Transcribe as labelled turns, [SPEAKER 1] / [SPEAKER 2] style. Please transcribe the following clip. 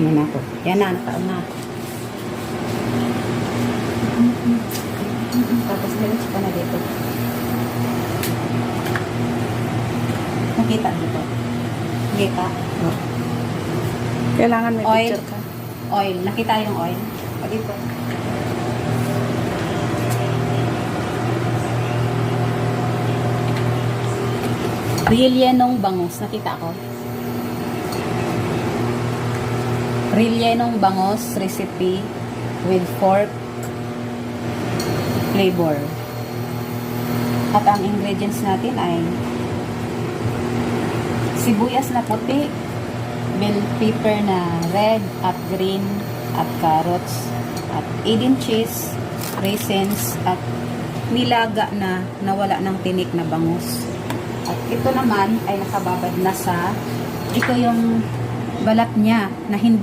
[SPEAKER 1] Yan ako. Yan na, nakaon na. Tapos nilis pa na dito. Nakita dito. Nakita? Oh.
[SPEAKER 2] Kailangan may
[SPEAKER 1] Oil.
[SPEAKER 2] picture ka.
[SPEAKER 1] Oil. Nakita yung oil? O dito. Rellenong bangus. Nakita ko. Rellenong bangus recipe with pork flavor. At ang ingredients natin ay sibuyas na puti, bell pepper na red at green, at carrots, at Eden cheese, raisins, at nilaga na nawala ng tinik na bangus. At ito naman ay nakababad na sa, ito yung balat niya na hindi